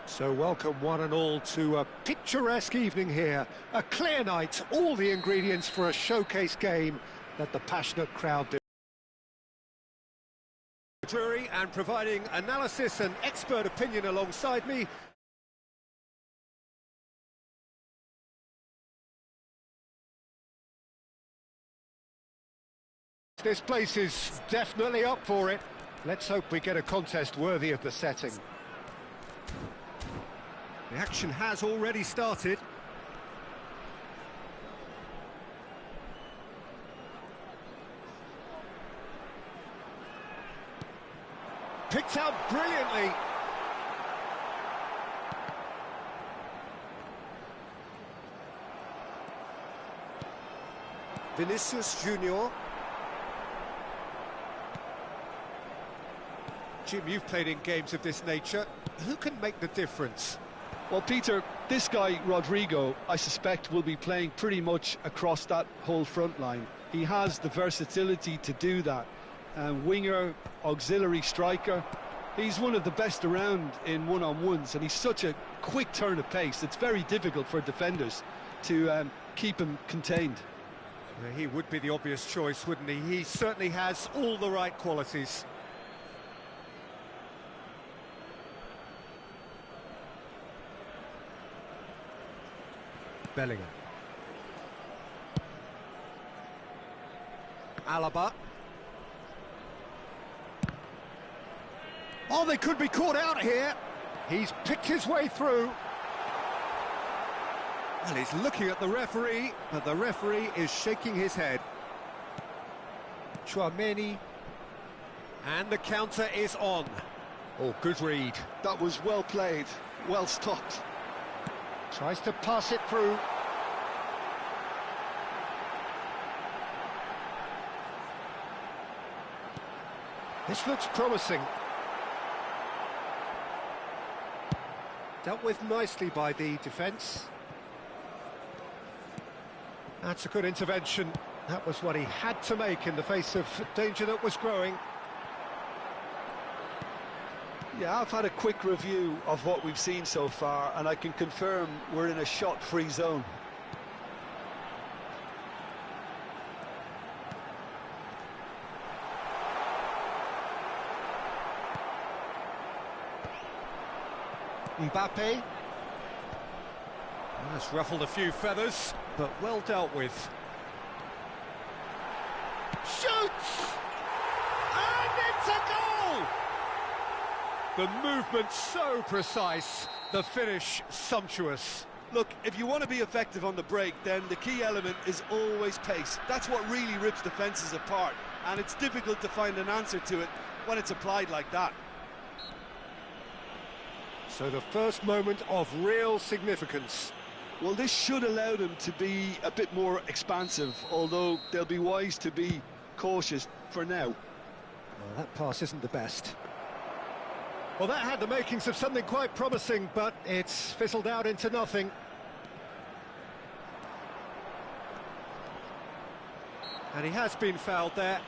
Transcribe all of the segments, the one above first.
So welcome one and all to a picturesque evening here, a clear night, all the ingredients for a showcase game that the passionate crowd do. Jury and providing analysis and expert opinion alongside me. This place is definitely up for it. Let's hope we get a contest worthy of the setting. The action has already started. Picked out brilliantly. Vinicius Junior. Jim, you've played in games of this nature. Who can make the difference? Well, Peter, this guy, Rodrigo, I suspect will be playing pretty much across that whole front line. He has the versatility to do that. Winger, auxiliary striker. He's one of the best around in one-on-ones, and he's such a quick turn of pace. It's very difficult for defenders to keep him contained. He would be the obvious choice, wouldn't he? He certainly has all the right qualities. Bellingham. Alaba. Oh, they could be caught out here. He's picked his way through. Well, he's looking at the referee, but the referee is shaking his head. Chouameni. And the counter is on. Oh, good read. That was well played, well stopped. Tries to pass it through. This looks promising. Dealt with nicely by the defence. That's a good intervention. That was what he had to make in the face of danger that was growing. Yeah, I've had a quick review of what we've seen so far, and I can confirm we're in a shot-free zone. Mbappe. That's ruffled a few feathers, but well dealt with. Shoots! And it's a goal! The movement so precise, the finish sumptuous. Look, if you want to be effective on the break, then the key element is always pace. That's what really rips defences apart, and it's difficult to find an answer to it when it's applied like that. So the first moment of real significance. Well, this should allow them to be a bit more expansive, although they'll be wise to be cautious for now. Well, that pass isn't the best. Well, that had the makings of something quite promising, but it's fizzled out into nothing. And he has been fouled there.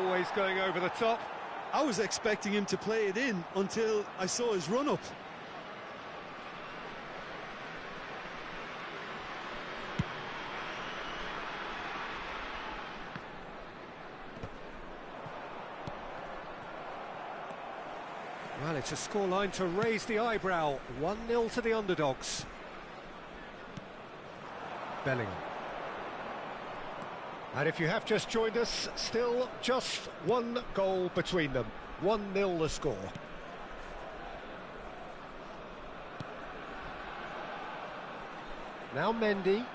Always going over the top. I was expecting him to play it in until I saw his run-up. Well, it's a scoreline to raise the eyebrow. 1-0 to the underdogs. Bellingham. And if you have just joined us, still just one goal between them. 1-0 the score. Now Mendy.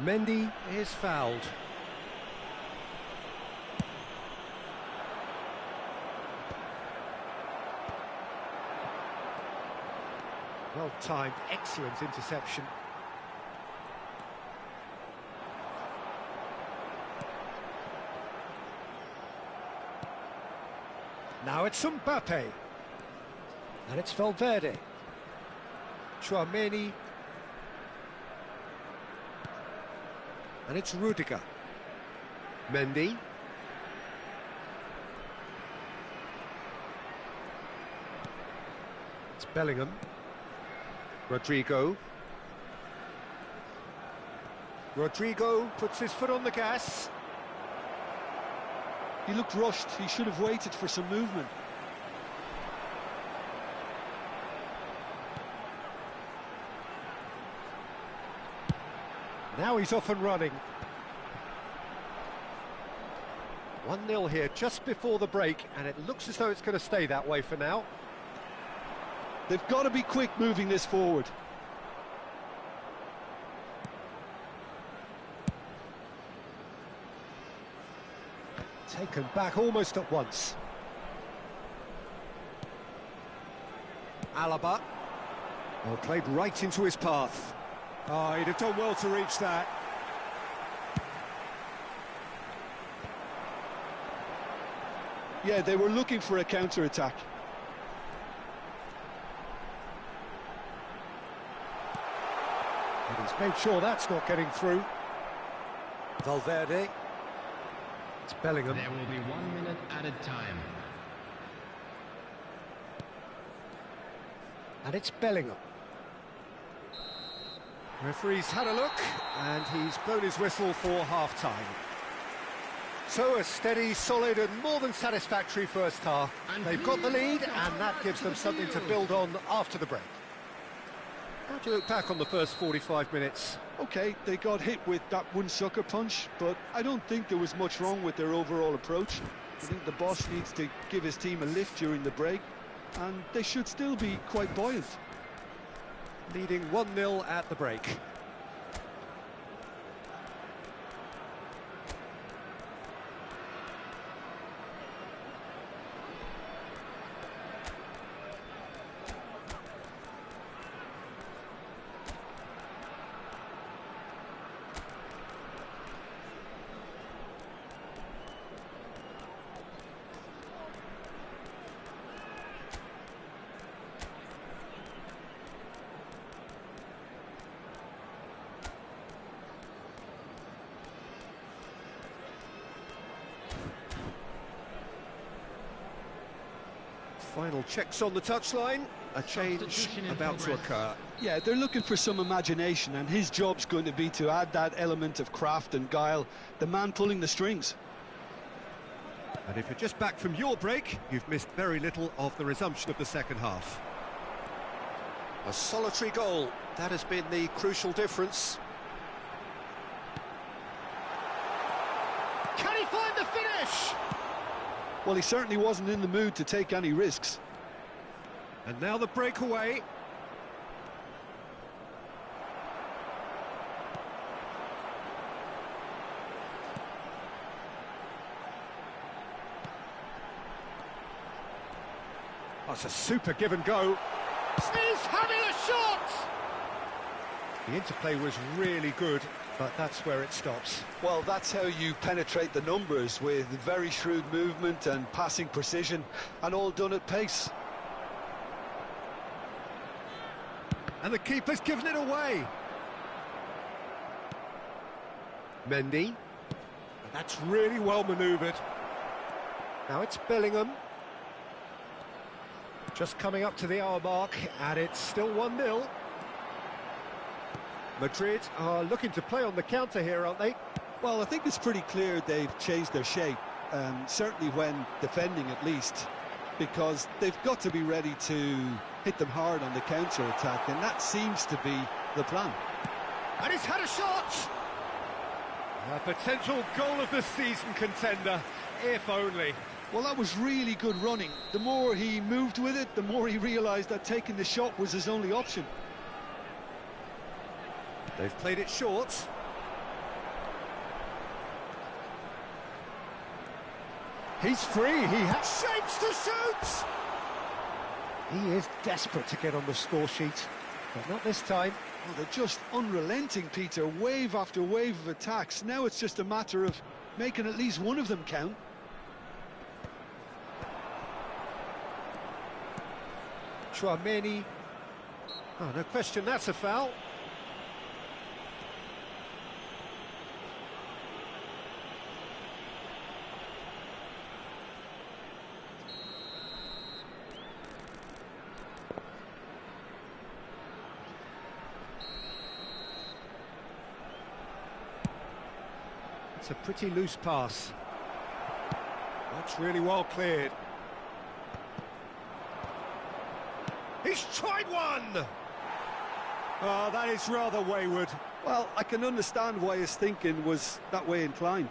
Mendy is fouled. Well timed, excellent interception. Now it's Mbappe. And it's Valverde. Tchouaméni. And it's Rudiger. Mendy. It's Bellingham. Rodrigo. Rodrigo puts his foot on the gas. He looked rushed. He should have waited for some movement. Now he's off and running. 1-0 here just before the break, and it looks as though it's going to stay that way for now. They've got to be quick moving this forward. Taken back almost at once. Alaba. Well, played right into his path. Oh, he'd have done well to reach that. Yeah, they were looking for a counter-attack. And he's made sure that's not getting through. Valverde. It's Bellingham. There will be 1 minute added time. And it's Bellingham. Referee's had a look, and he's blown his whistle for half-time. So a steady, solid and more than satisfactory first half. They've got the lead, and that gives them something to build on after the break. How do you look back on the first 45 minutes? Okay, they got hit with that one sucker punch, but I don't think there was much wrong with their overall approach. I think the boss needs to give his team a lift during the break, and they should still be quite buoyant. Leading 1-0 at the break. Final checks on the touchline, a change Substitution in about to progress. occur. Yeah, they're looking for some imagination, and his job's going to be to add that element of craft and guile, the man pulling the strings. And if you're just back from your break, you've missed very little of the resumption of the second half. A solitary goal, that has been the crucial difference. Can he find the finish? Well, he certainly wasn't in the mood to take any risks. And now the breakaway. That's a super give and go. He's having a shot! The interplay was really good, but that's where it stops. Well, that's how you penetrate the numbers, with very shrewd movement and passing precision, and all done at pace. And the keeper's given it away. Mendy. And that's really well manoeuvred. Now it's Bellingham. Just coming up to the hour mark, and it's still 1-0. Madrid are looking to play on the counter here, aren't they? Well, I think it's pretty clear they've changed their shape, certainly when defending at least, because they've got to be ready to hit them hard on the counter-attack, and that seems to be the plan. And he's had a shot! A potential goal of the season contender, if only. Well, that was really good running. The more he moved with it, the more he realised that taking the shot was his only option. They've played it short. He's free, he has shapes to shoot! He is desperate to get on the score sheet, but not this time. Well, they're just unrelenting, Peter, wave after wave of attacks. Now it's just a matter of making at least one of them count. Chouameni. Oh, no question, that's a foul. It's a pretty loose pass. That's really well cleared. He's tried one! Oh, that is rather wayward. Well, I can understand why his thinking was that way inclined.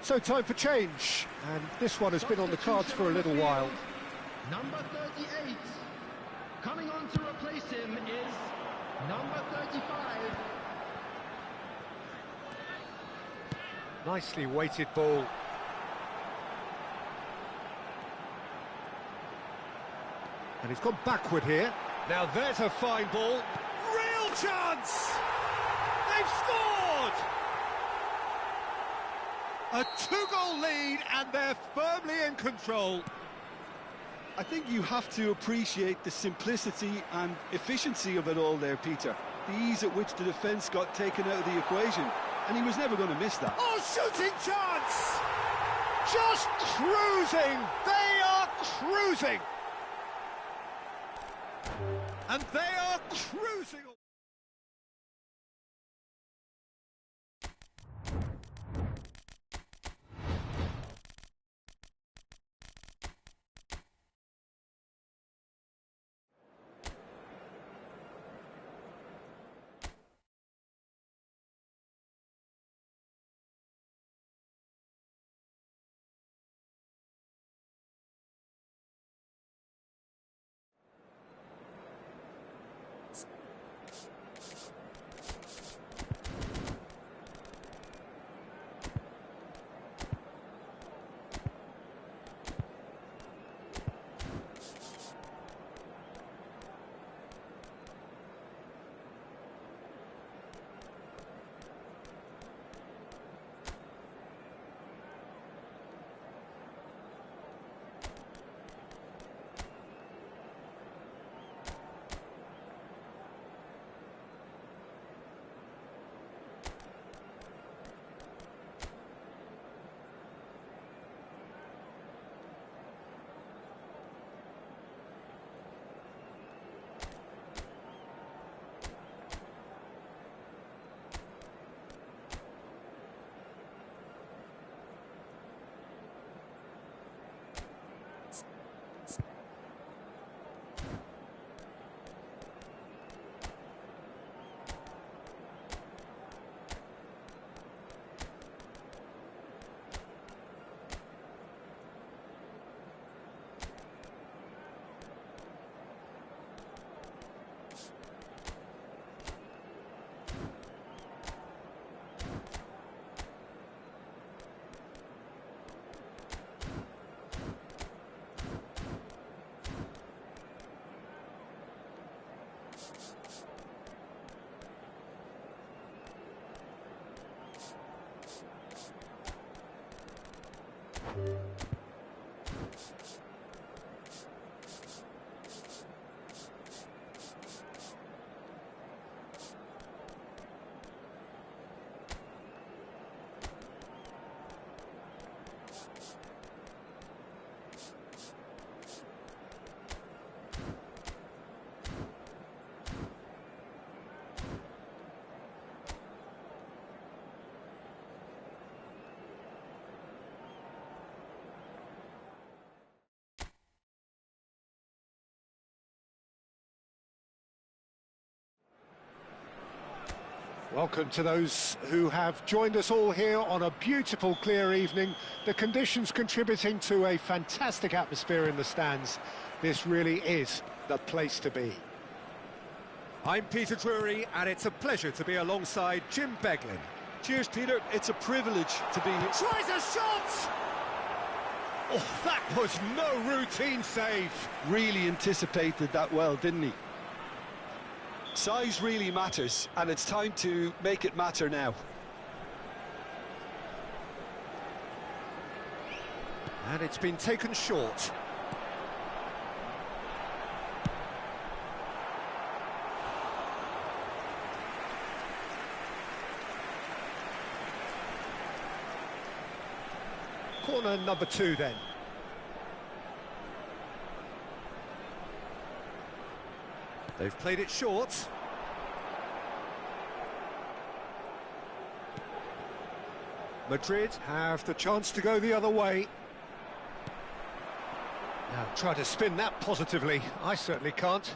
So time for change, and this one has been on the cards for a little while. Number 38. Coming on to replace him is number 35. Nicely weighted ball. And he's gone backward here. Now there's a fine ball. Real chance! They've scored! A two-goal lead, and they're firmly in control. I think you have to appreciate the simplicity and efficiency of it all there, Peter. The ease at which the defence got taken out of the equation, and he was never going to miss that. Oh, shooting chance! Just cruising! They are cruising! And they are cruising! Welcome to those who have joined us all here on a beautiful, clear evening. The conditions contributing to a fantastic atmosphere in the stands. This really is the place to be. I'm Peter Drury, and it's a pleasure to be alongside Jim Beglin. Cheers, Peter. It's a privilege to be here. Tries a shot! Oh, that was no routine save. Really anticipated that well, didn't he? Size really matters, and it's time to make it matter now. And it's been taken short. Corner number 2 then. They've played it short. Madrid have the chance to go the other way. Now try to spin that positively. I certainly can't.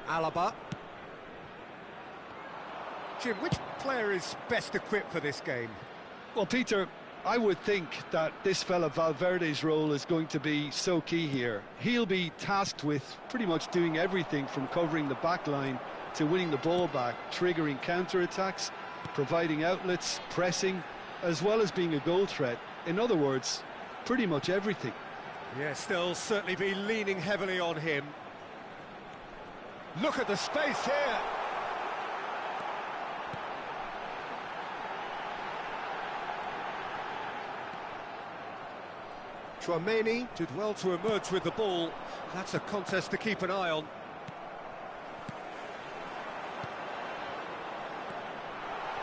Alaba. Jim, which player is best equipped for this game? Well, Peter, I would think that this fella Valverde's role is going to be so key here. He'll be tasked with pretty much doing everything from covering the back line to winning the ball back, triggering counter-attacks, providing outlets, pressing, as well as being a goal threat. In other words, pretty much everything. Yes, they'll certainly be leaning heavily on him. Look at the space here. Chouameni did well to emerge with the ball. That's a contest to keep an eye on.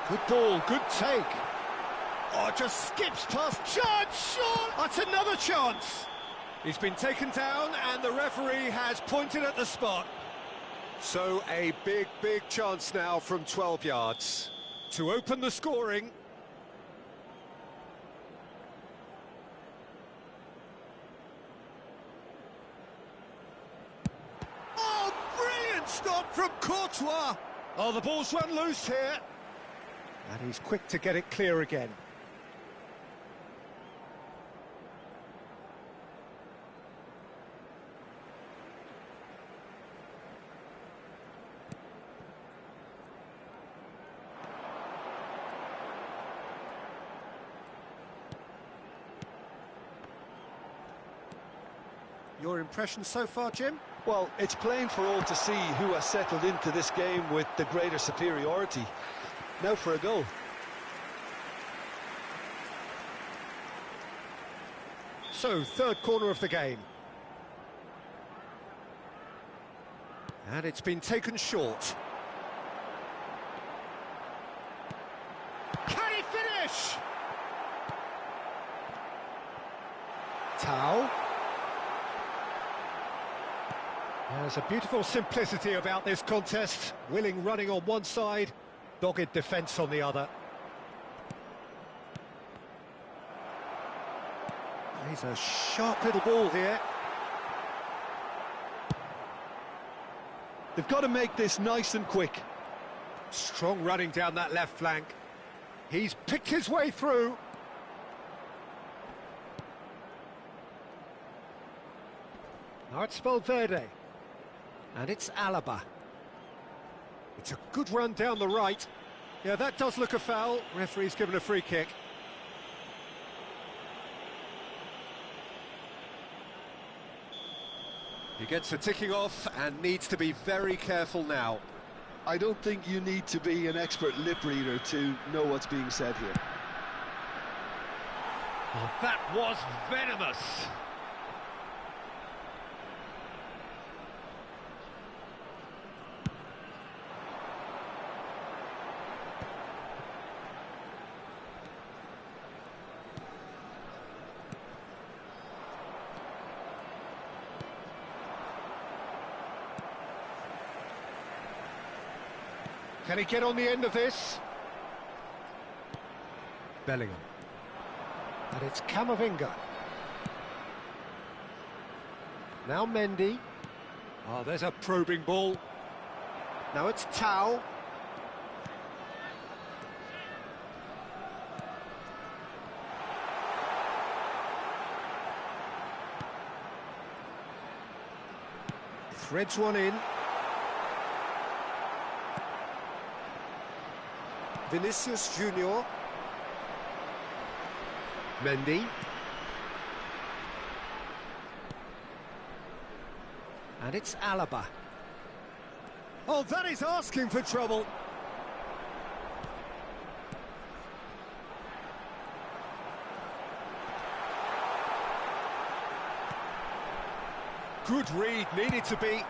Good ball, good take. Oh, just skips past. Chance, shot! That's another chance. He's been taken down and the referee has pointed at the spot. So a big, big chance now from 12 yards to open the scoring. Oh, brilliant stop from Courtois. Oh, the ball's run loose here. And he's quick to get it clear again. Your impression so far, Jim? Well, it's plain for all to see who has settled into this game with the greater superiority. Now for a goal. So, third corner of the game. And it's been taken short. Can he finish? Tau. There's a beautiful simplicity about this contest. Willing running on one side, dogged defence on the other. He's a sharp little ball here. They've got to make this nice and quick. Strong running down that left flank. He's picked his way through. Now it's Valverde. And it's Alaba. It's a good run down the right. Yeah, that does look a foul. Referee's given a free kick. He gets a ticking off and needs to be very careful now. I don't think you need to be an expert lip reader to know what's being said here. Oh, that was venomous. Can he get on the end of this? Bellingham. And it's Camavinga. Now Mendy. Oh, there's a probing ball. Now it's Tau. Threads one in. Vinicius Junior. Mendy. And it's Alaba. Oh, that is asking for trouble. Good read, needed to be.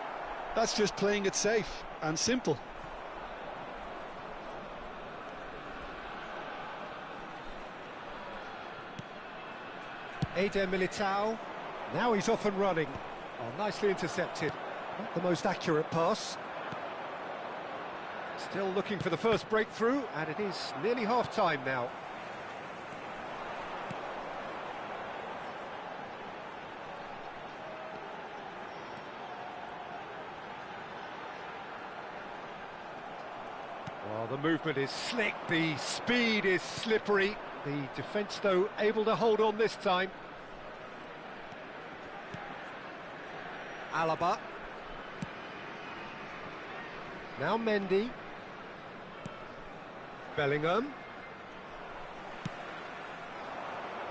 That's just playing it safe and simple. Eder Militao, now he's off and running. Oh, nicely intercepted. Not the most accurate pass. Still looking for the first breakthrough, and it is nearly half-time now. Well, the movement is slick, the speed is slippery. The defence, though, able to hold on this time. Alaba. Now Mendy. Bellingham.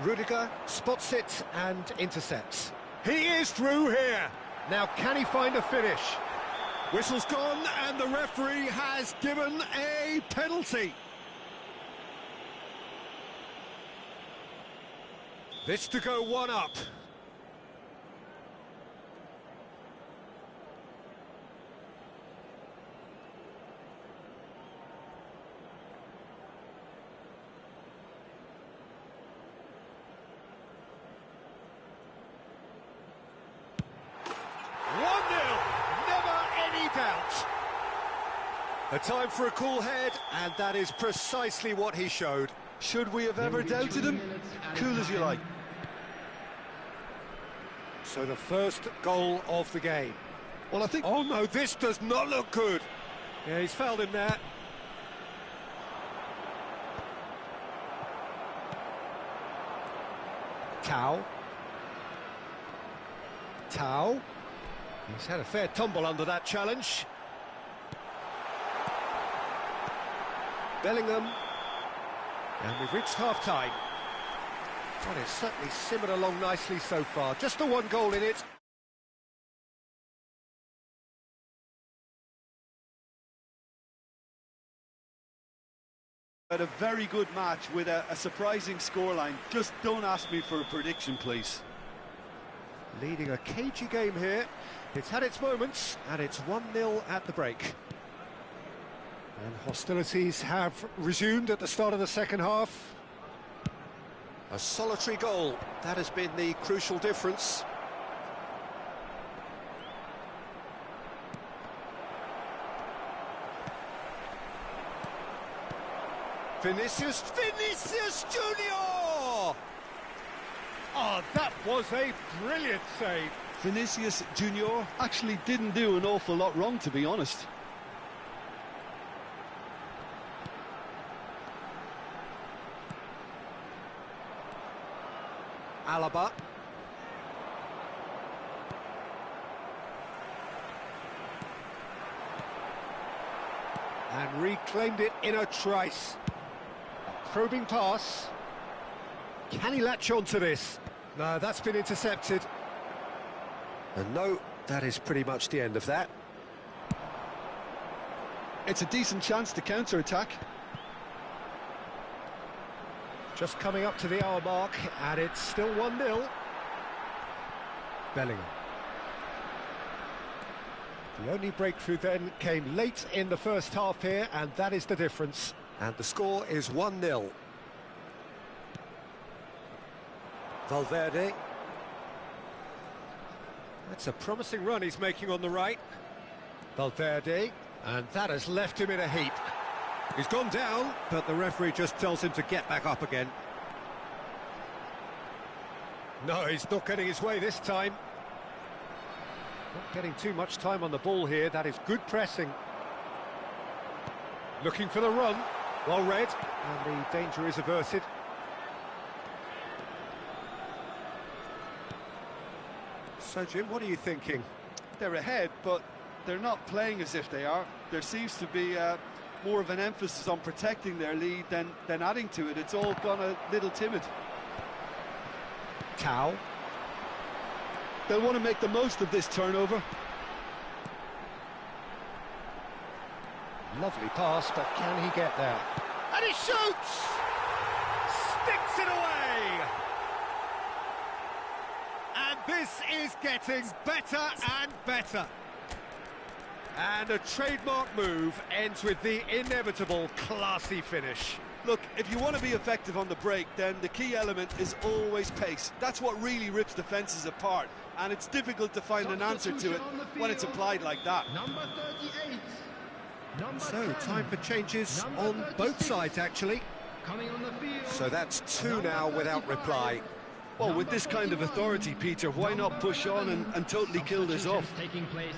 Rudiger spots it and intercepts. He is through here. Now can he find a finish? Whistle's gone and the referee has given a penalty. This to go one up. A time for a cool head, and that is precisely what he showed. Should we have ever doubted him? Cool as you like. So the first goal of the game. Well, I think... Oh no, this does not look good. Yeah, he's fouled him there. Tau. He's had a fair tumble under that challenge. Bellingham. And we've reached half-time. Well, it's certainly simmered along nicely so far. Just the one goal in it. Had a very good match with a surprising scoreline. Just don't ask me for a prediction, please. Leading a cagey game here. It's had its moments, and it's 1-0 at the break. And hostilities have resumed at the start of the second half. A solitary goal, that has been the crucial difference. Vinicius Junior! Oh, that was a brilliant save. Vinicius Junior actually didn't do an awful lot wrong, to be honest. Alaba. And reclaimed it in a trice. A probing pass. Can he latch on to this? No, that's been intercepted. And no, that is pretty much the end of that. It's a decent chance to counter-attack. Just coming up to the hour mark, and it's still 1-0. Bellingham. The only breakthrough then came late in the first half here, and that is the difference. And the score is 1-0. Valverde. That's a promising run he's making on the right. Valverde, and that has left him in a heap. He's gone down, but the referee just tells him to get back up again. No, he's not getting his way this time. Not getting too much time on the ball here. That is good pressing. Looking for the run. Well read, and the danger is averted. So, Jim, what are you thinking? They're ahead, but they're not playing as if they are. There seems to be more of an emphasis on protecting their lead than adding to it. It's all gone a little timid. Tau. They'll want to make the most of this turnover. Lovely pass, but can he get there? And he shoots! Sticks it away! And this is getting better and better. And a trademark move ends with the inevitable classy finish. Look, if you want to be effective on the break, then the key element is always pace. That's what really rips defences apart, and it's difficult to find an answer to it when it's applied like that. Number 38. Number So, 10. time for changes Number on both 36. sides, actually. Coming on the field. So that's two Number now without 35. reply. Well, with this kind of authority, Peter, why not push on and totally kill this off? Taking place.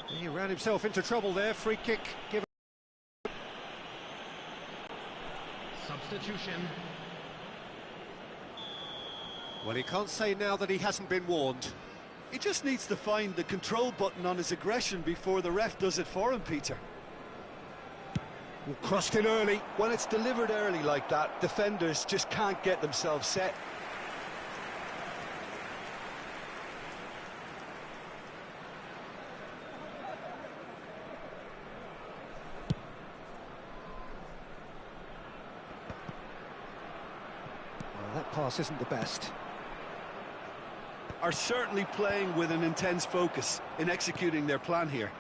He ran himself into trouble there. Free kick given. Substitution. Well, he can't say now that he hasn't been warned. He just needs to find the control button on his aggression before the ref does it for him, Peter. Crossed in early. When it's delivered early like that, defenders just can't get themselves set. Well, that pass isn't the best. Are certainly playing with an intense focus in executing their plan here.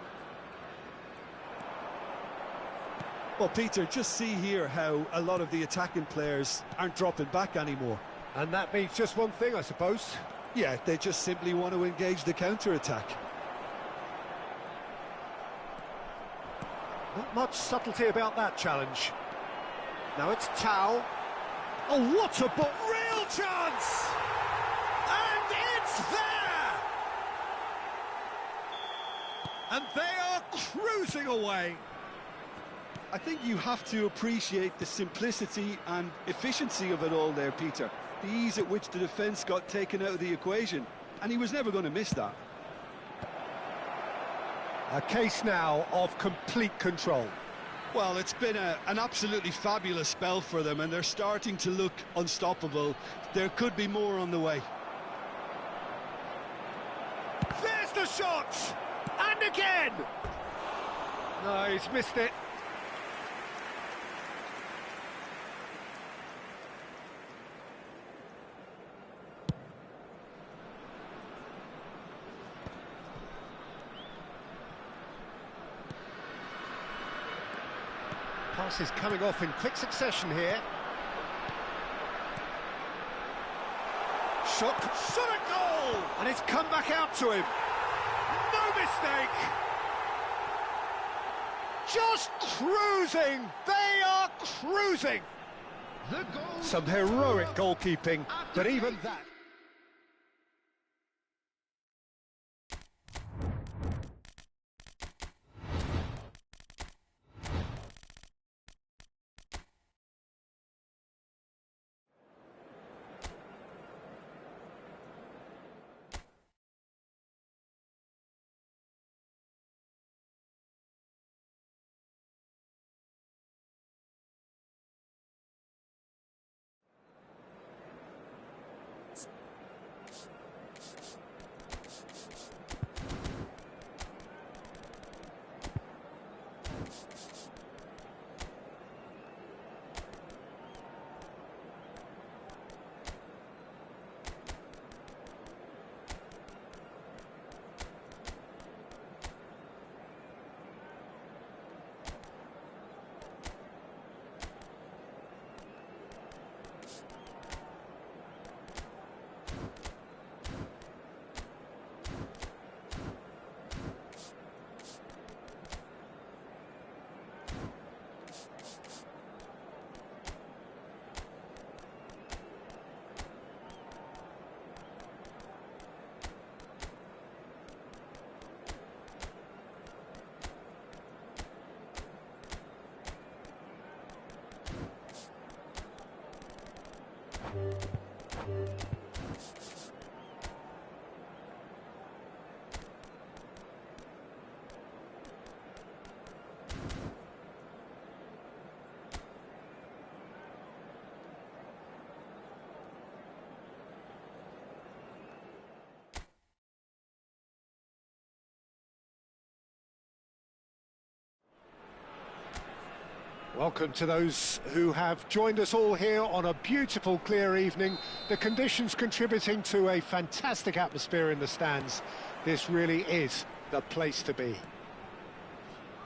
Well, Peter, just see here how a lot of the attacking players aren't dropping back anymore. And that means just one thing, I suppose. Yeah, they just simply want to engage the counter-attack. Not much subtlety about that challenge. Now it's Tau. Oh, what a ball! Real chance! And it's there! And they are cruising away. I think you have to appreciate the simplicity and efficiency of it all there, Peter. The ease at which the defence got taken out of the equation, and he was never going to miss that. A case now of complete control. Well, it's been an absolutely fabulous spell for them, and they're starting to look unstoppable. There could be more on the way. There's the shot! And again! No, he's missed it. Passes coming off in quick succession here. Shot at goal! And it's come back out to him. No mistake! Just cruising! They are cruising! The goal. Some heroic goalkeeping, but even that... Welcome to those who have joined us all here on a beautiful, clear evening. The conditions contributing to a fantastic atmosphere in the stands. This really is the place to be.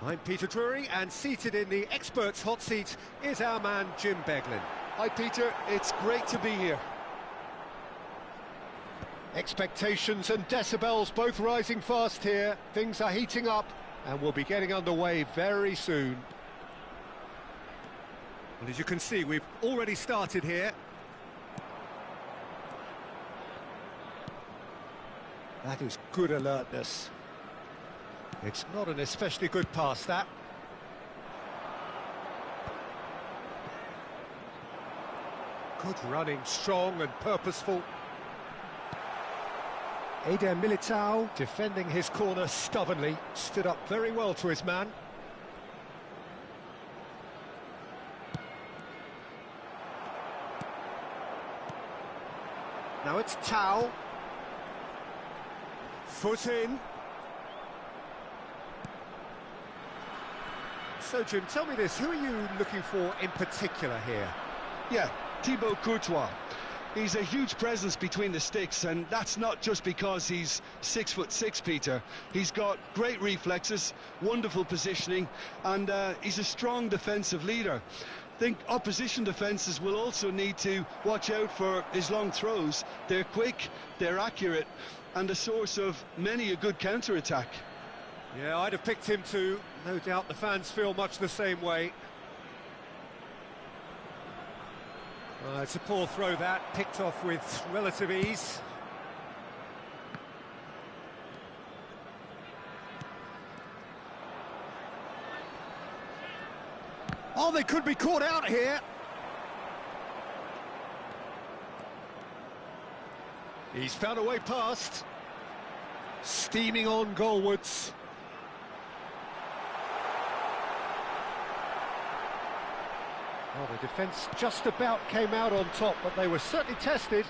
I'm Peter Drury, and seated in the experts' hot seat is our man Jim Beglin. Hi, Peter. It's great to be here. Expectations and decibels both rising fast here. Things are heating up, and we'll be getting underway very soon. And as you can see, we've already started here. That is good alertness. It's not an especially good pass, that. Good running, strong and purposeful. Eder Militao defending his corner stubbornly, stood up very well to his man. Now it's Tau. Foot in. So, Jim, tell me this, who are you looking for in particular here? Yeah, Thibaut Courtois. He's a huge presence between the sticks, and that's not just because he's 6'6", Peter. He's got great reflexes, wonderful positioning, and he's a strong defensive leader. I think opposition defences will also need to watch out for his long throws. They're quick, they're accurate, and a source of many a good counter-attack. Yeah, I'd have picked him too. No doubt the fans feel much the same way. It's a poor throw that, picked off with relative ease. Oh, they could be caught out here. He's found a way past. Steaming on goalwards. Well, the defence just about came out on top, but they were certainly tested.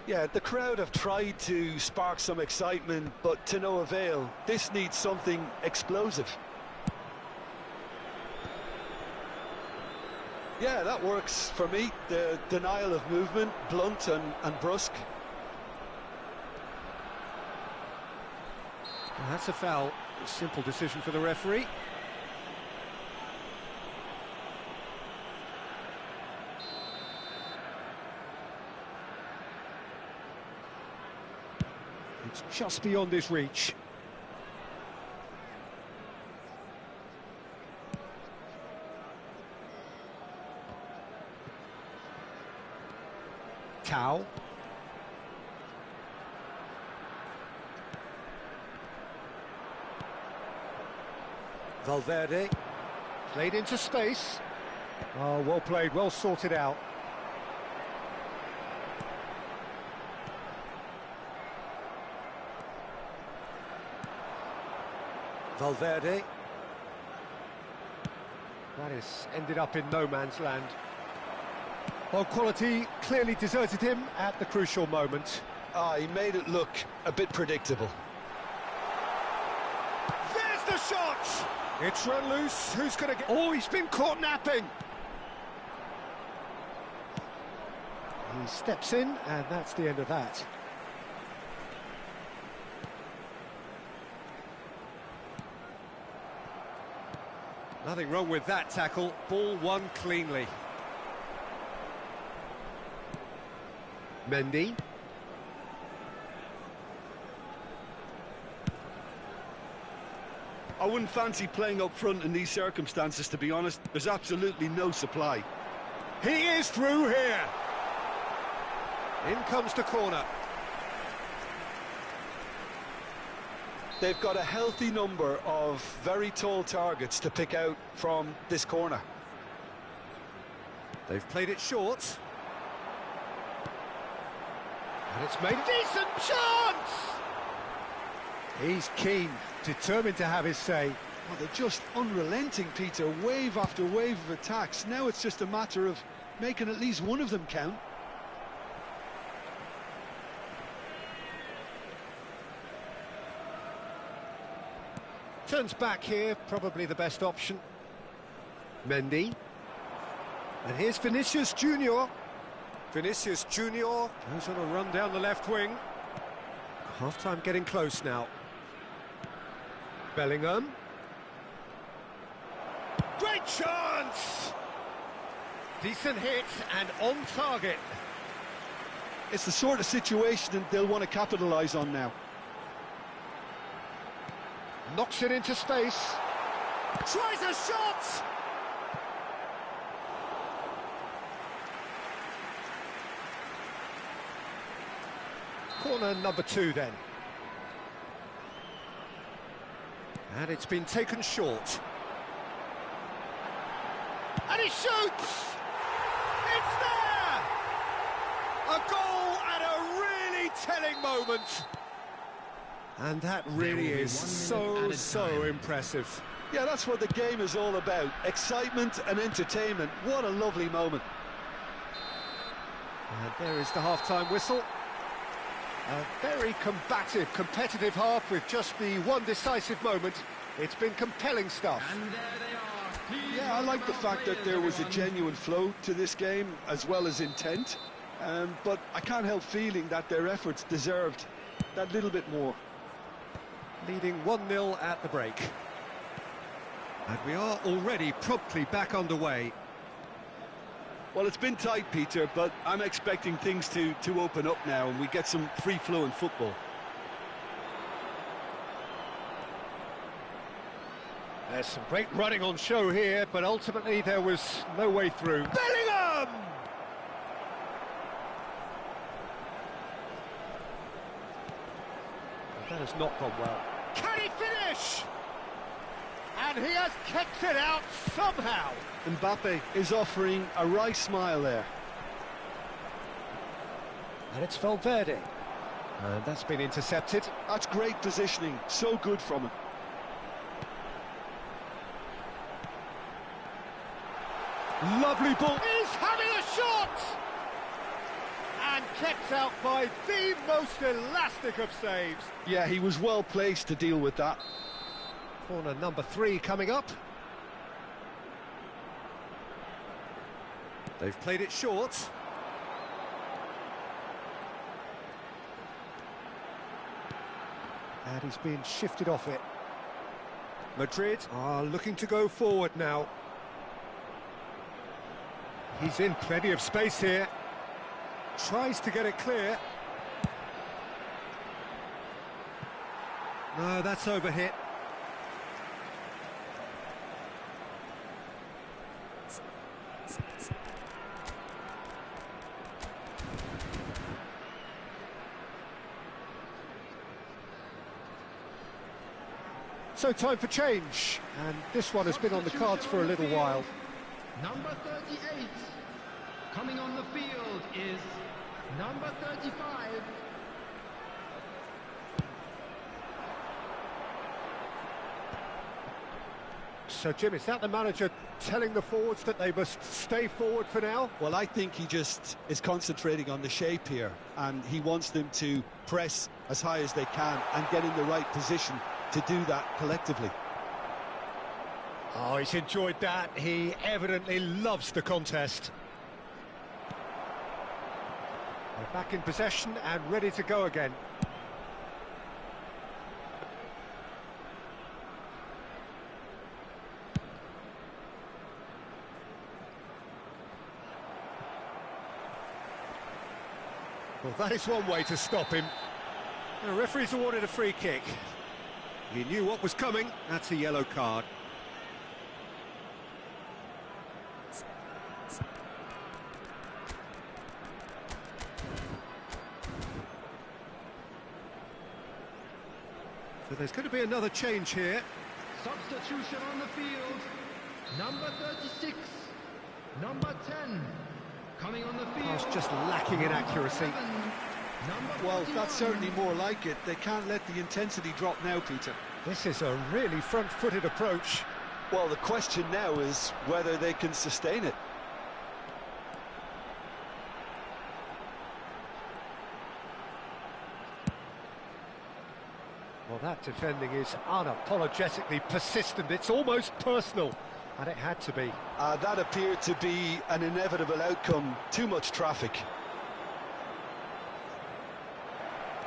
Yeah, the crowd have tried to spark some excitement, but to no avail. This needs something explosive. Yeah, that works for me. The denial of movement, blunt and brusque. Well, that's a foul. A simple decision for the referee. It's just beyond his reach. Tau. Valverde. Played into space. Oh, well played, well sorted out. Valverde. That has ended up in no man's land. Well, quality clearly deserted him at the crucial moment. He made it look a bit predictable. There's the shot! It's run loose. Who's going to get... Oh, he's been caught napping! He steps in, and that's the end of that. Nothing wrong with that tackle. Ball won cleanly. Mendy. I wouldn't fancy playing up front in these circumstances, to be honest. There's absolutely no supply. He is through here. In comes the corner. They've got a healthy number of very tall targets to pick out from this corner. They've played it short. And it's made a decent chance! He's keen, determined to have his say. Well, they're just unrelenting, Peter, wave after wave of attacks. Now it's just a matter of making at least one of them count. Turns back here, probably the best option. Mendy. And here's Vinicius Junior. Vinicius Junior goes on a run down the left wing. Half-time getting close now. Bellingham. Great chance! Decent hit and on target. It's the sort of situation that they'll want to capitalise on now. Knocks it into space. Tries a shot! Corner number 2 then. And it's been taken short. And he shoots! It's there! A goal at a really telling moment. And that really is so impressive. Yeah, that's what the game is all about. Excitement and entertainment. What a lovely moment. And there is the half-time whistle. A very combative, competitive half with just the one decisive moment. It's been compelling stuff. And there they are. Please Yeah, I like the welcome fact that players, there was a everyone. genuine flow to this game, as well as intent. But I can't help feeling that their efforts deserved that little bit more. Leading 1-0 at the break. And we are already promptly back underway. Well, it's been tight, Peter, but I'm expecting things to open up now and we get some free-flowing football. There's some great running on show here, but ultimately there was no way through. Bellingham! That has not gone well. Can he finish? And he has kicked it out somehow. Mbappe is offering a wry smile there. And it's Valverde. And that's been intercepted. That's great positioning, so good from him. Lovely ball. He's having a shot! And kept out by the most elastic of saves. Yeah, he was well placed to deal with that. Corner number 3 coming up. They've played it short. And he's been shifted off it. Madrid are looking to go forward now. He's in plenty of space here. Tries to get it clear. No, that's overhit. So time for change, and this one has been on the cards for a little while. Number 38. Coming on the field is number 35. So, Jim, is that the manager telling the forwards that they must stay forward for now? Well, I think he just is concentrating on the shape here, and he wants them to press as high as they can and get in the right position to do that collectively. Oh, he's enjoyed that. He evidently loves the contest. They're back in possession and ready to go again. Well, that is one way to stop him. The referee's awarded a free kick. He knew what was coming. That's a yellow card. But there's going to be another change here. Substitution on the field. Number 36. Number 10. Coming on the field. Pass just lacking in accuracy. Well, that's certainly more like it. They can't let the intensity drop now, Peter. This is a really front-footed approach. Well, the question now is whether they can sustain it. Well, that defending is unapologetically persistent. It's almost personal, and it had to be. That appeared to be an inevitable outcome. Too much traffic.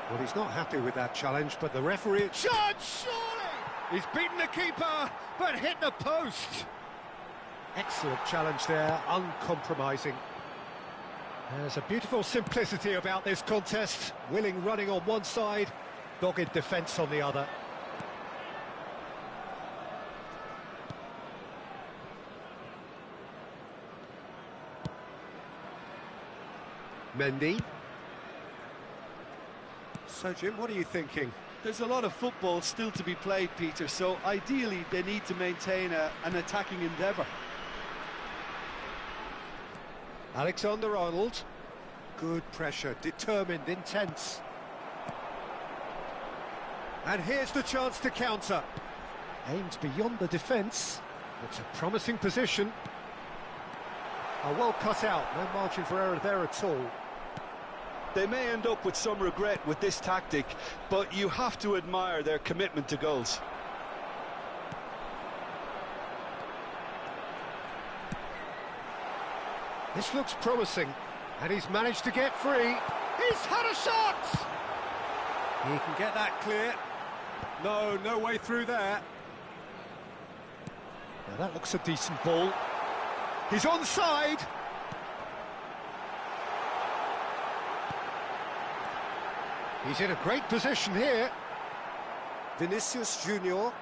Well, he's not happy with that challenge, but the referee... Shot, surely! He's beaten the keeper, but hit the post. Excellent challenge there, uncompromising. There's a beautiful simplicity about this contest. Willing running on one side, dogged defence on the other. Mendy. So, Jim, what are you thinking? There's a lot of football still to be played, Peter, so ideally they need to maintain an attacking endeavour. Alexander-Arnold. Good pressure, determined, intense. And here's the chance to counter. Aims beyond the defence. It's a promising position. Well cut out, no margin for error there at all. They may end up with some regret with this tactic, but you have to admire their commitment to goals. This looks promising, and he's managed to get free. He's had a shot! He can get that clear. No way through there. Now that looks a decent ball. He's onside. He's in a great position here. Vinicius Junior.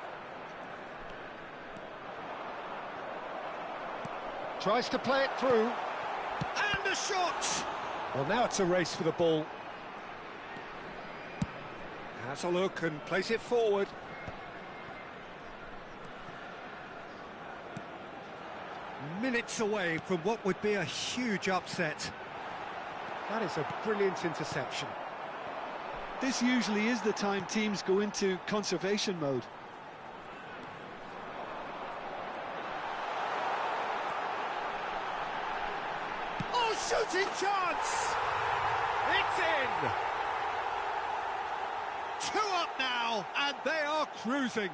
Tries to play it through. And a shot! Well, now it's a race for the ball. Has a look and plays it forward. Minutes away from what would be a huge upset. That is a brilliant interception. This usually is the time teams go into conservation mode. Oh, shooting chance! It's in! 2 up now, and they are cruising.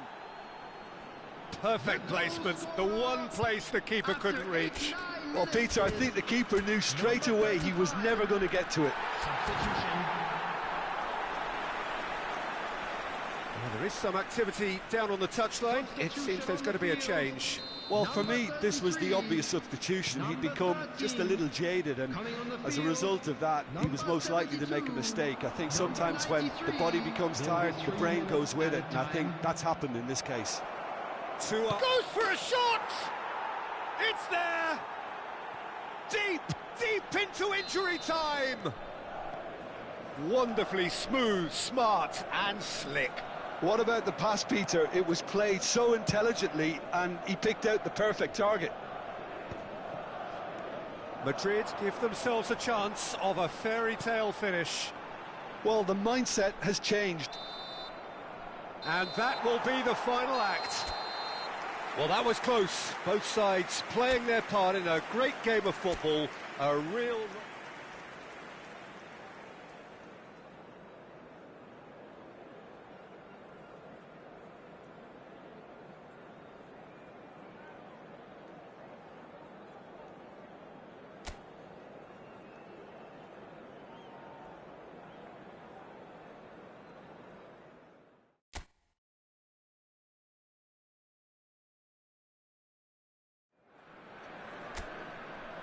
Perfect placement, the one place the keeper couldn't reach. Well, Peter, I think the keeper knew straight away he was never going to get to it. Well, there is some activity down on the touchline. It seems there's going to be a change. Well, for me, this was the obvious substitution. He'd become just a little jaded, and as a result of that, he was most likely to make a mistake. I think sometimes when the body becomes tired, the brain goes with it, and I think that's happened in this case. 2 up. Goes for a shot! It's there! Deep into injury time! Wonderfully smooth, smart and slick. What about the pass, Peter? It was played so intelligently, and he picked out the perfect target. Madrid give themselves a chance of a fairy tale finish. Well, the mindset has changed. And that will be the final act. Well, that was close. Both sides playing their part in a great game of football. A real...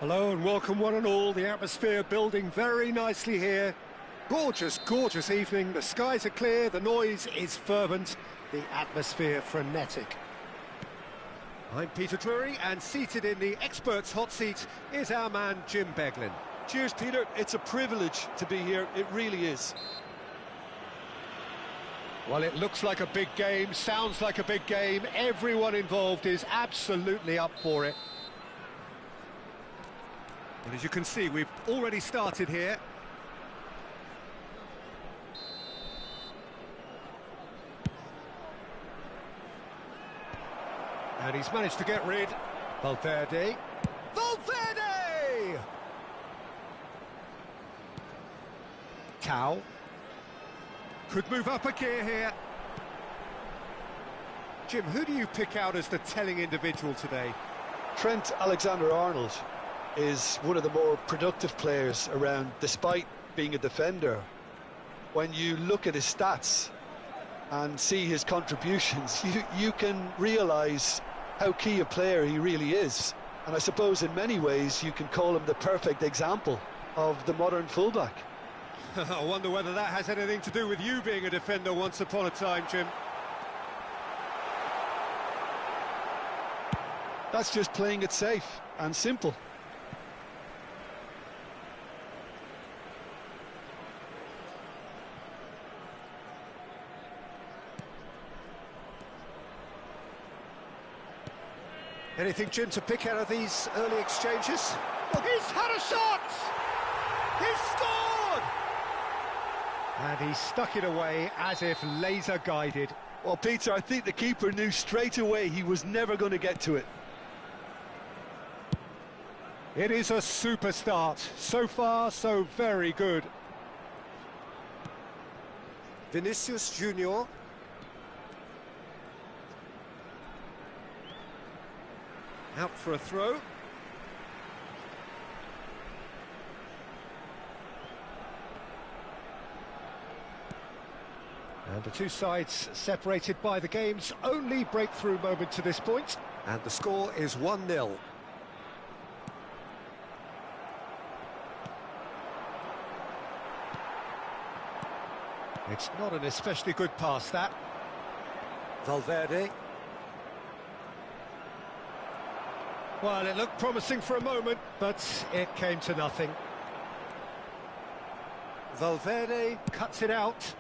Hello and welcome one and all. The atmosphere building very nicely here. Gorgeous, gorgeous evening. The skies are clear, the noise is fervent, the atmosphere frenetic. I'm Peter Drury, and seated in the experts' hot seat is our man Jim Beglin. Cheers, Peter. It's a privilege to be here. It really is. Well, it looks like a big game, sounds like a big game. Everyone involved is absolutely up for it. And as you can see, we've already started here. And he's managed to get rid. Valverde. Valverde! Tau. Could move up a gear here. Jim, who do you pick out as the telling individual today? Trent Alexander-Arnold is one of the more productive players around, despite being a defender. When you look at his stats and see his contributions, you can realise how key a player he really is. And I suppose in many ways you can call him the perfect example of the modern fullback. I wonder whether that has anything to do with you being a defender once upon a time, Jim. That's just playing it safe and simple. Anything, Jim, to pick out of these early exchanges? Oh, he's had a shot! He's scored! And he stuck it away as if laser-guided. Well, Peter, I think the keeper knew straight away he was never going to get to it. It is a super start. So far, so very good. Vinicius Junior. Out for a throw. And the two sides separated by the game's only breakthrough moment to this point. And the score is 1-0. It's not an especially good pass, that. Valverde. Well, it looked promising for a moment, but it came to nothing. Valverde cuts it out.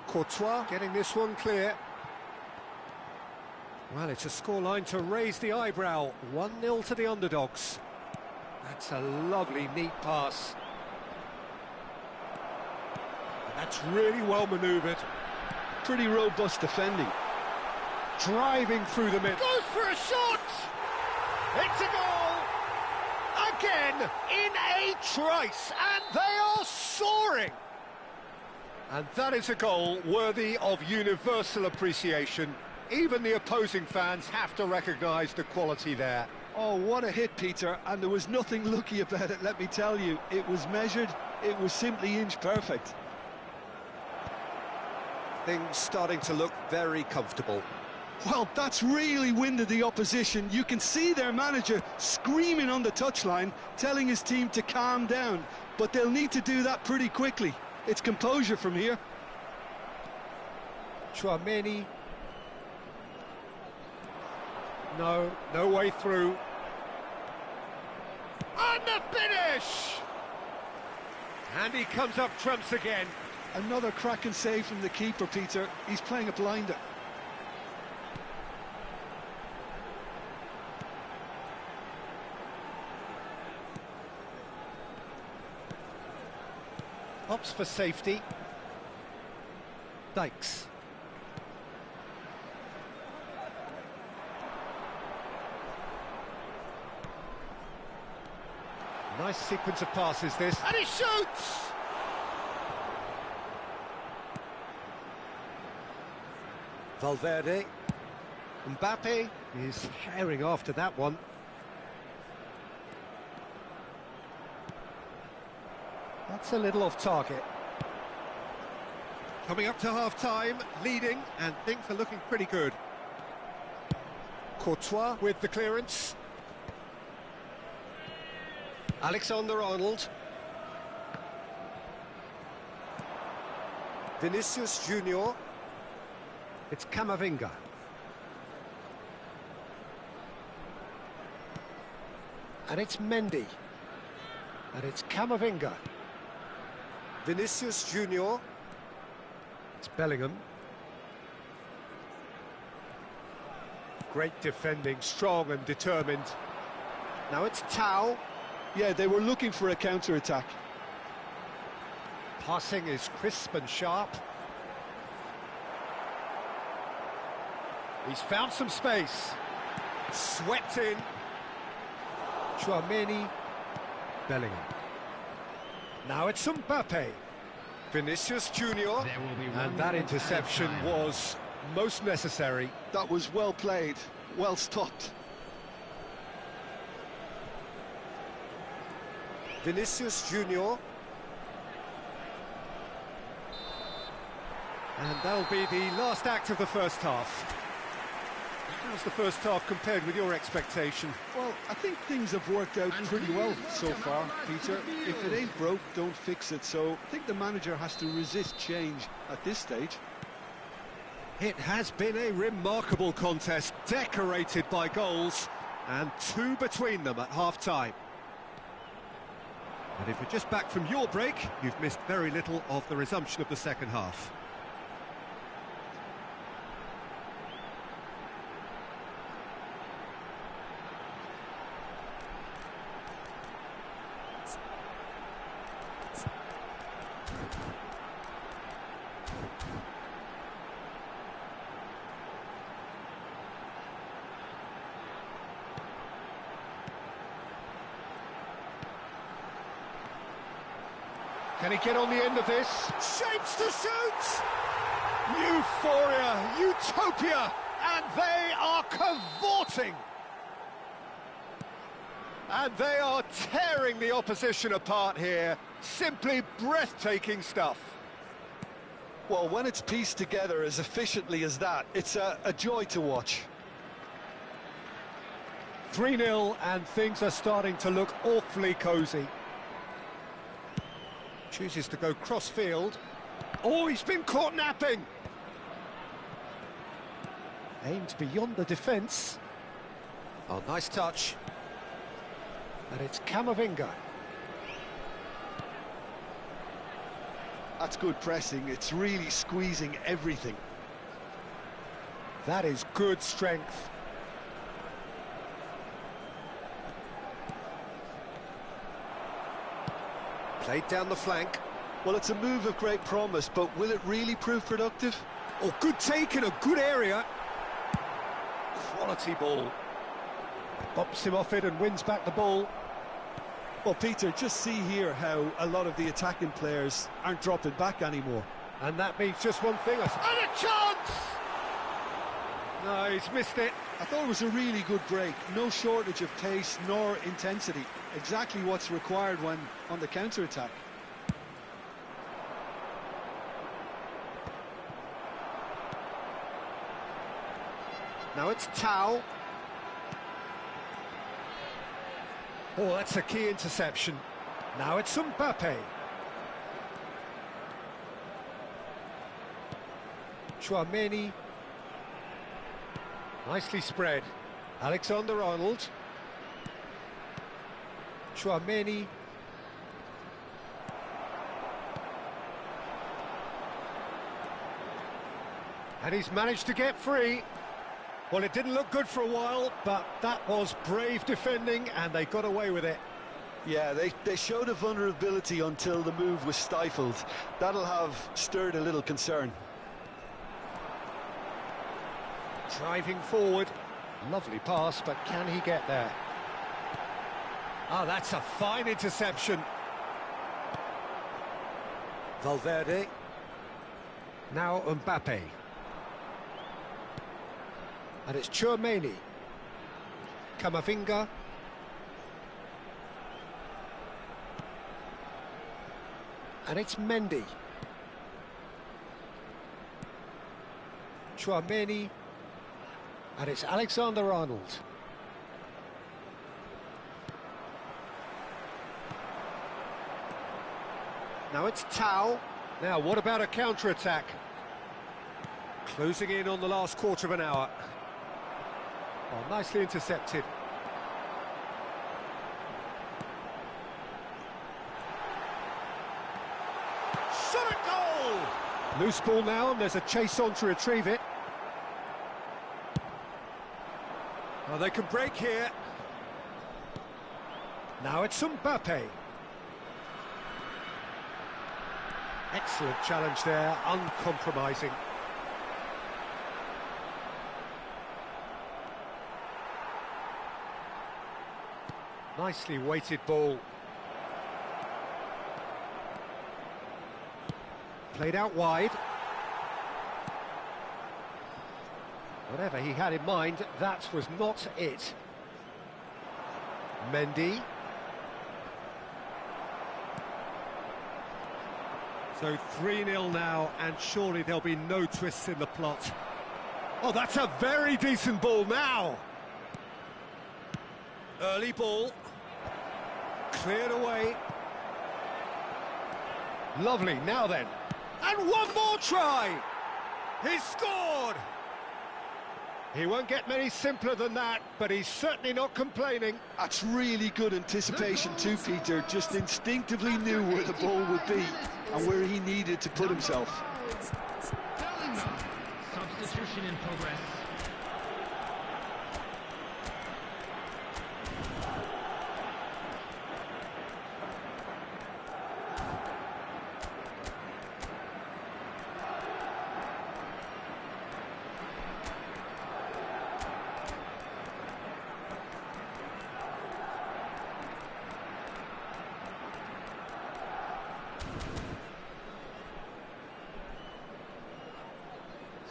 Courtois getting this one clear. Well, it's a scoreline to raise the eyebrow. 1-0 to the underdogs. That's a lovely, neat pass. And that's really well manoeuvred. Pretty robust defending. Driving through the middle. Goes for a shot! It's a goal! Again, in a trice, and they are soaring! And that is a goal worthy of universal appreciation. Even the opposing fans have to recognise the quality there. Oh, what a hit, Peter, and there was nothing lucky about it, let me tell you. It was measured, it was simply inch perfect. Things starting to look very comfortable. Well, that's really winded the opposition. You can see their manager screaming on the touchline, telling his team to calm down. But they'll need to do that pretty quickly. It's composure from here. Chouameni. No way through. And the finish! And he comes up trumps again. Another cracking save from the keeper, Peter. He's playing a blinder. Opts for safety. Dykes. Nice sequence of passes this. And he shoots! Valverde. Mbappe is herring after that one. That's a little off target. Coming up to half-time, leading, and things are looking pretty good. Courtois with the clearance. Alexander-Arnold. Vinicius Junior. It's Camavinga. And it's Mendy. And it's Camavinga. Vinicius Junior. It's Bellingham. Great defending, strong and determined. Now it's Tau. Yeah, they were looking for a counter-attack. Passing is crisp and sharp. He's found some space. Swept in. Chouameni. Bellingham. Now it's Mbappe. Vinicius Junior. And that interception was most necessary. That was well played, well stopped. Vinicius Junior. And that'll be the last act of the first half. How's the first half compared with your expectation? Well, I think things have worked out pretty well so far, Peter. If it ain't broke, don't fix it. So I think the manager has to resist change at this stage. It has been a remarkable contest, decorated by goals, and 2 between them at half-time. And if you're just back from your break, you've missed very little of the resumption of the second half. Can he get on the end of this? Shapes to shoot! Euphoria, utopia, and they are cavorting! And they are tearing the opposition apart here. Simply breathtaking stuff. Well, when it's pieced together as efficiently as that, it's a joy to watch. 3-0, and things are starting to look awfully cosy. Chooses to go cross-field. Oh, he's been caught napping! Aimed beyond the defence. Oh, nice touch. And it's Camavinga. That's good pressing. It's really squeezing everything. That is good strength. Played down the flank. Well, it's a move of great promise, but will it really prove productive? Oh, good take in a good area. Quality ball. Bops him off it and wins back the ball. Well, Peter, just see here how a lot of the attacking players aren't dropping back anymore. And that means just one thing. And a chance! No, he's missed it. I thought it was a really good break. No shortage of pace nor intensity. Exactly what's required when on the counter-attack. Now it's Tau. Oh, that's a key interception. Now it's Mbappe. Chouameni. Nicely spread. Alexander-Arnold. Chouameni. And he's managed to get free. Well, it didn't look good for a while, but that was brave defending, and they got away with it. Yeah, they showed a vulnerability until the move was stifled. That'll have stirred a little concern. Driving forward. Lovely pass, but can he get there? Oh, that's a fine interception. Valverde. Now Mbappe. And it's Chouameni. Camavinga. And it's Mendy. Chouameni. And it's Alexander-Arnold. Now it's Tau. Now, what about a counter-attack? Closing in on the last quarter of an hour. Oh, nicely intercepted. Shot at goal! Loose ball now, and there's a chase on to retrieve it. Well, they can break here. Now it's Mbappe. Excellent challenge there, uncompromising. Nicely weighted ball. Played out wide. Whatever he had in mind, that was not it. Mendy. So 3-0 now, and surely there'll be no twists in the plot. Oh, that's a very decent ball now. Early ball. Cleared away. Lovely, now then. And one more try! He's scored! He won't get many simpler than that, but he's certainly not complaining. That's really good anticipation too, Peter. Just instinctively knew where the ball would be and where he needed to put himself. Substitution in progress.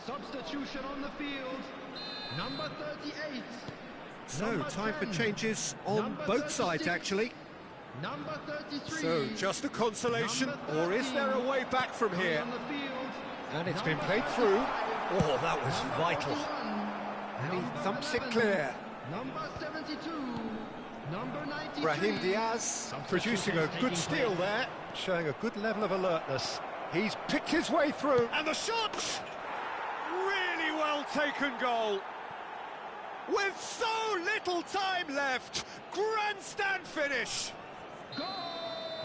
Substitution on the field, number 38. So, number time 10, for changes on number both sides, 36, actually. Number 33. So, just a consolation, or is there a way back from here? On the field, And it's been number played through. 55, Oh, that was number vital. 41, And he number thumps it 11, clear. Number 72, number 93. Brahim Diaz producing a good steal there, showing a good level of alertness. He's picked his way through, and the shot! Really well taken goal. With so little time left, grandstand finish. Goal!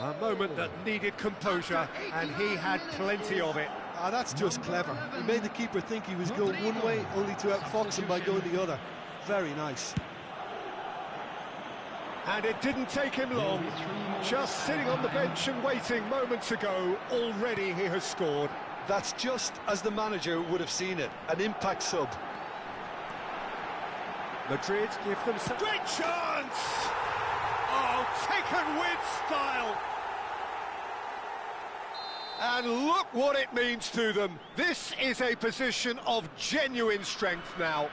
A moment that needed composure, and he had plenty of it. Ah, that's just clever. He made the keeper think he was going one way, only to outfox him by going the other. Very nice. And it didn't take him long. Just sitting on the bench and waiting moments ago, already he has scored. That's just as the manager would have seen it, an impact sub. Madrid give them some... Great chance! Oh, taken with style. And look what it means to them. This is a position of genuine strength now.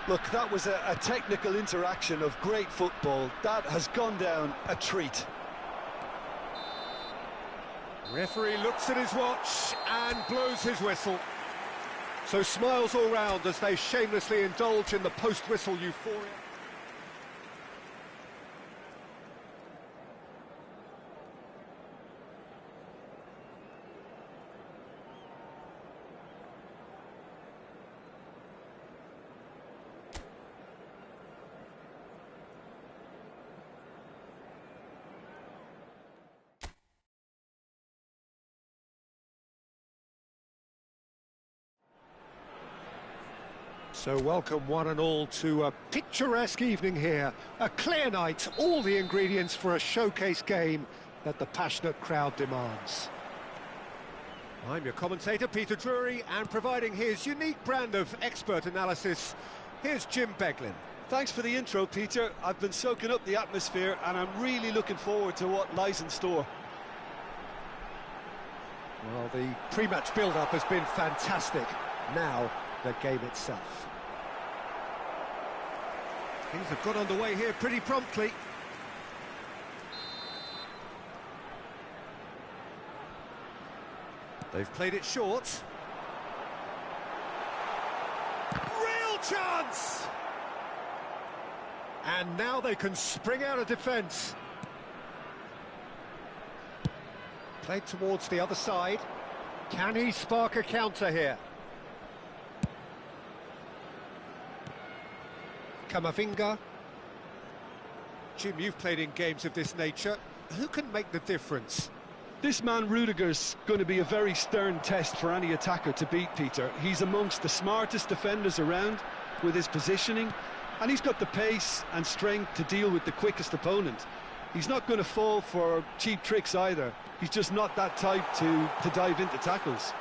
Look, that was a technical interaction of great football. That has gone down a treat. Referee looks at his watch and blows his whistle. So smiles all round as they shamelessly indulge in the post-whistle euphoria. So welcome one and all to a picturesque evening here. A clear night, all the ingredients for a showcase game that the passionate crowd demands. I'm your commentator, Peter Drury, and providing his unique brand of expert analysis, here's Jim Beglin. Thanks for the intro, Peter. I've been soaking up the atmosphere and I'm really looking forward to what lies in store. Well, the pre-match build-up has been fantastic. Now, the game itself. Things have got underway here pretty promptly. They've played it short. Real chance! And now they can spring out of defence. Played towards the other side. Can he spark a counter here? Camavinga. Jim, you've played in games of this nature. Who can make the difference? This man Rudiger's going to be a very stern test for any attacker to beat, Peter. He's amongst the smartest defenders around with his positioning, And he's got the pace and strength to deal with the quickest opponent. He's not going to fall for cheap tricks either. He's just not that type to dive into tackles.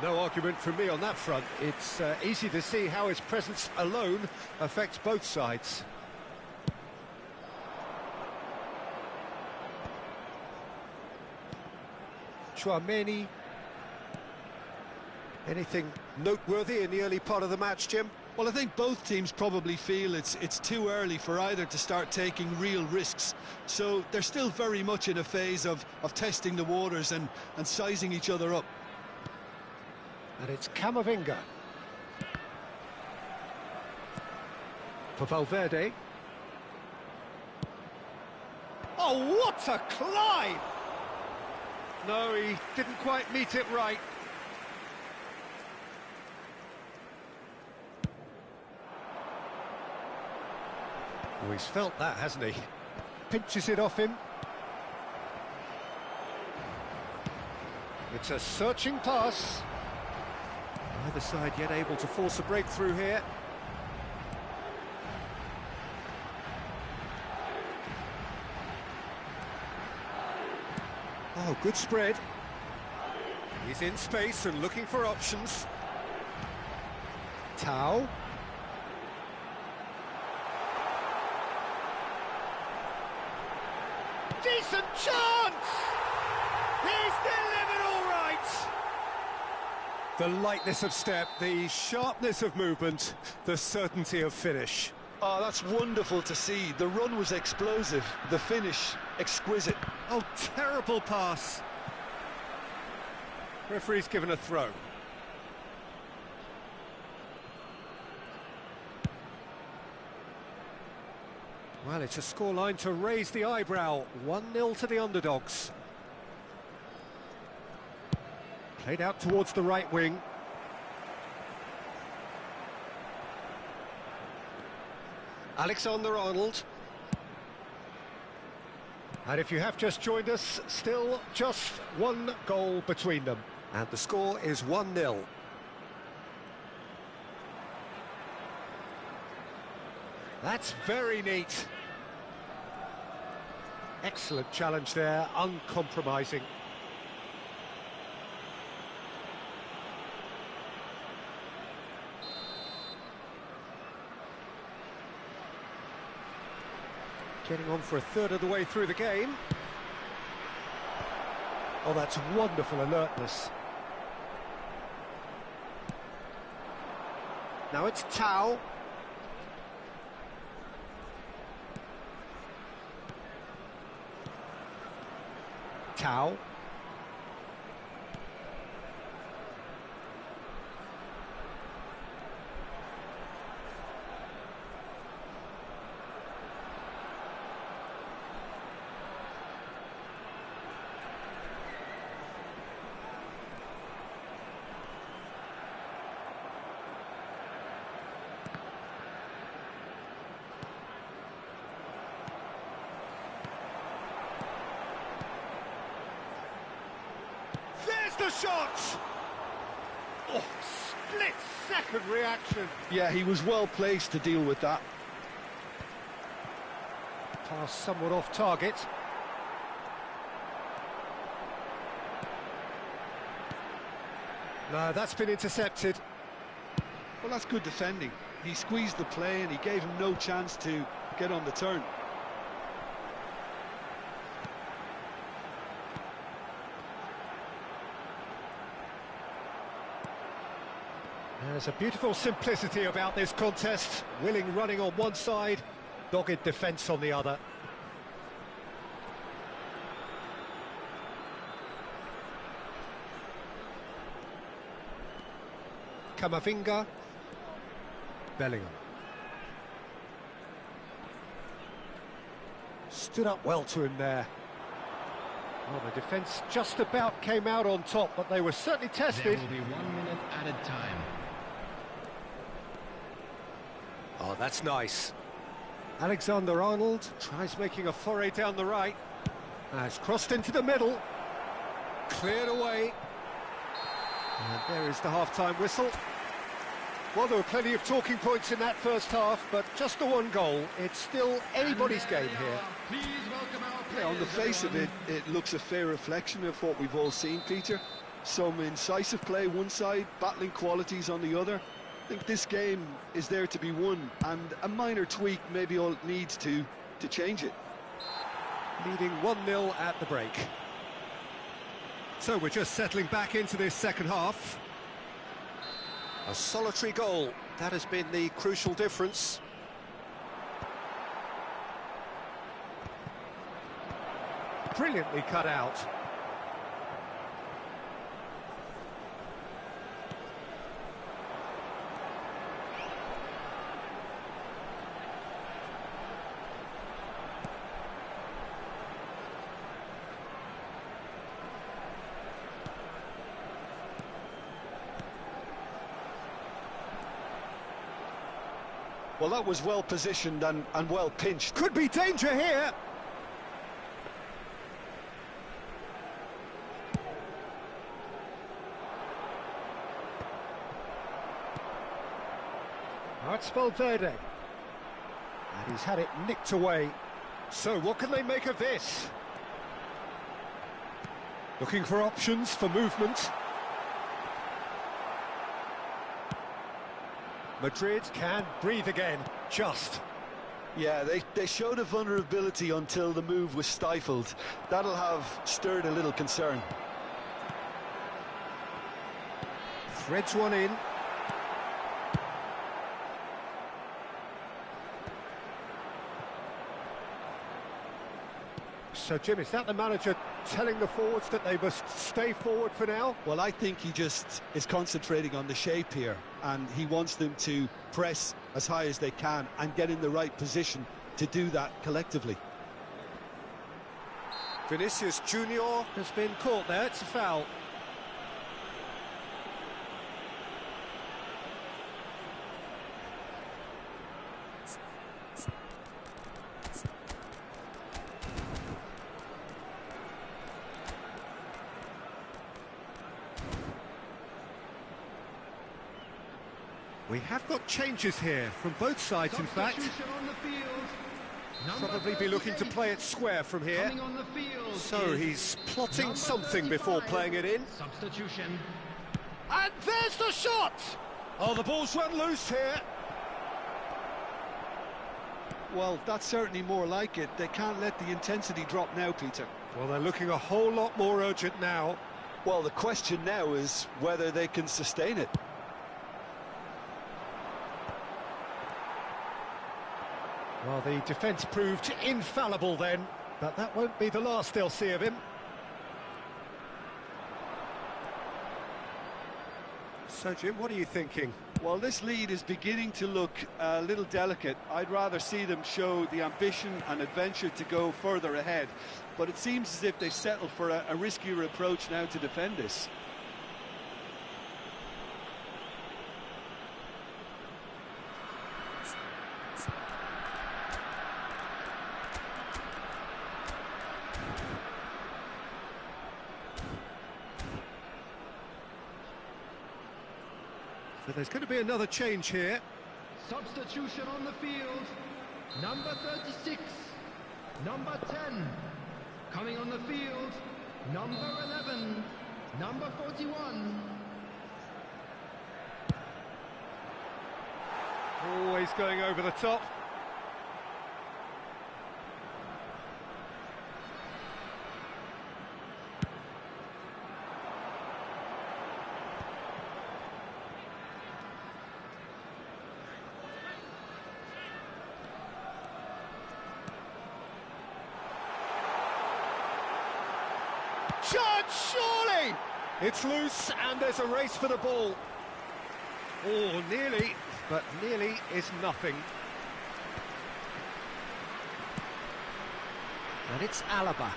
No argument from me on that front. It's easy to see how his presence alone affects both sides. Chouameni. Anything noteworthy in the early part of the match, Jim? Well, I think both teams probably feel it's too early for either to start taking real risks. So they're still very much in a phase of testing the waters and sizing each other up. And it's Camavinga. For Valverde. Oh, what a climb! No, he didn't quite meet it right. Oh, he's felt that, hasn't he? Pinches it off him. It's a searching pass. Neither side yet able to force a breakthrough here. Oh, good spread. He's in space and looking for options. Tau. Decent chance! He's delivered all right! The lightness of step, the sharpness of movement, the certainty of finish. Oh, that's wonderful to see. The run was explosive, the finish exquisite. Oh, terrible pass. Referee's given a throw. Well, it's a scoreline to raise the eyebrow. 1-0 to the underdogs. Played out towards the right wing. Alexander-Arnold. And if you have just joined us, still just one goal between them. And the score is 1-0. That's very neat. Excellent challenge there, uncompromising. Getting on for a third of the way through the game. Oh, that's wonderful alertness. Now it's Tau. Tau. The shot! Oh, split-second reaction. Yeah, he was well placed to deal with that. Pass somewhat off target. No, that's been intercepted. Well, that's good defending. He squeezed the play and he gave him no chance to get on the turn. There's a beautiful simplicity about this contest. Willing running on one side, dogged defence on the other. Camavinga. Bellingham. Stood up well to him there. Well, the defence just about came out on top, but they were certainly tested. There will be 1 minute added time. Oh, that's nice. Alexander-Arnold tries making a foray down the right. Has crossed into the middle. Cleared away. And there is the half-time whistle. Well, there were plenty of talking points in that first half, but just the one goal. It's still anybody's game here. Please welcome our Yeah, on the players, face of it, everyone. it looks a fair reflection of what we've all seen, Peter. Some incisive play one side, battling qualities on the other. I think this game is there to be won, and a minor tweak maybe all it needs to change it. Leading 1-0 at the break. So we're just settling back into this second half. A solitary goal, that has been the crucial difference. Brilliantly cut out. Well, that was well positioned and well pinched. Could be danger here. Now it's Valverde. And he's had it nicked away. So what can they make of this? Looking for options for movement. Madrid can breathe again, just. Yeah, they showed a vulnerability until the move was stifled. That'll have stirred a little concern. Threads one in. So, Jim, is that the manager telling the forwards that they must stay forward for now? Well, I think he just is concentrating on the shape here, and he wants them to press as high as they can and get in the right position to do that collectively. Vinicius Junior has been caught there, it's a foul. We have got changes here from both sides, in fact. Substitution on the field. Number Probably be looking to 38. play it square from here. Coming on the field So is he's plotting number something before 35. playing it in. Substitution. And there's the shot! Oh, the ball's run loose here. Well, that's certainly more like it. They can't let the intensity drop now, Peter. Well, they're looking a whole lot more urgent now. Well, the question now is whether they can sustain it. Well, the defence proved infallible then, but that won't be the last they'll see of him. So, Jim, what are you thinking? Well, this lead is beginning to look a little delicate. I'd rather see them show the ambition and adventure to go further ahead. But it seems as if they settle for a riskier approach now to defend this. So there's going to be another change here. Substitution on the field. Number 36. Number 10. Coming on the field. Number 11. Number 41. Always going over the top. Shot, surely! It's loose and there's a race for the ball. Oh, nearly, but nearly is nothing. And it's Alaba.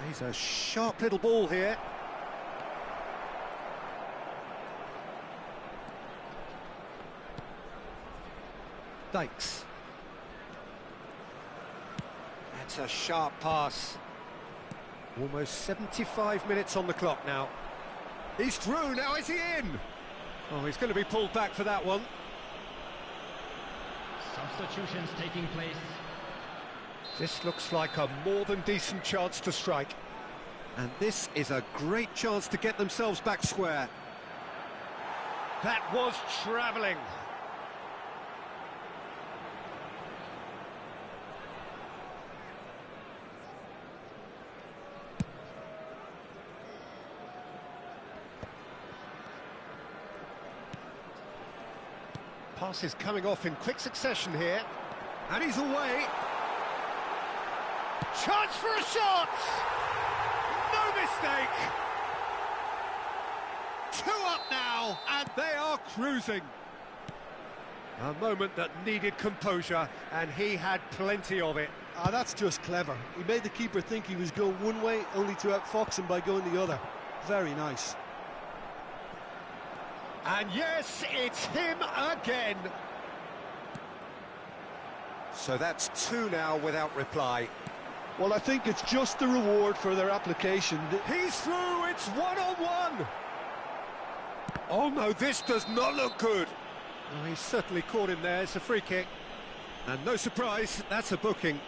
He's a sharp little ball here. Dykes. That's a sharp pass. Almost 75 minutes on the clock now. He's through, now is he in? Oh, he's going to be pulled back for that one. Substitutions taking place. This looks like a more than decent chance to strike. And this is a great chance to get themselves back square. That was travelling. Pass is coming off in quick succession here. And he's away. Chance for a shot! No mistake! 2 up now, and they are cruising. A moment that needed composure, and he had plenty of it. Ah, that's just clever. He made the keeper think he was going one way, only to outfox him by going the other. Very nice. And yes, it's him again. So that's 2 now without reply. Well, I think it's just the reward for their application. He's through, it's 1-on-1. Oh no, this does not look good. Oh, he's certainly caught him there, it's a free kick. And no surprise, that's a booking.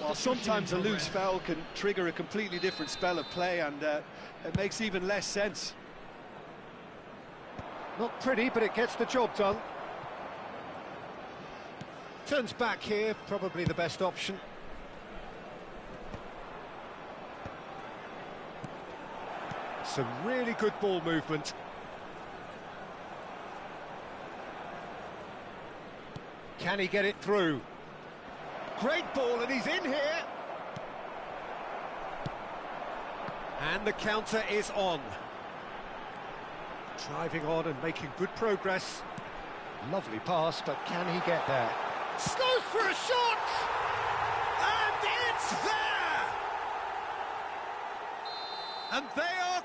Well, sometimes a loose foul can trigger a completely different spell of play, and it makes even less sense. Not pretty, but it gets the job done. Turns back here, probably the best option. Some really good ball movement. Can he get it through? Great ball, and he's in here. And the counter is on. Driving on and making good progress. Lovely pass, but can he get there? Goes for a shot! And it's there! And they are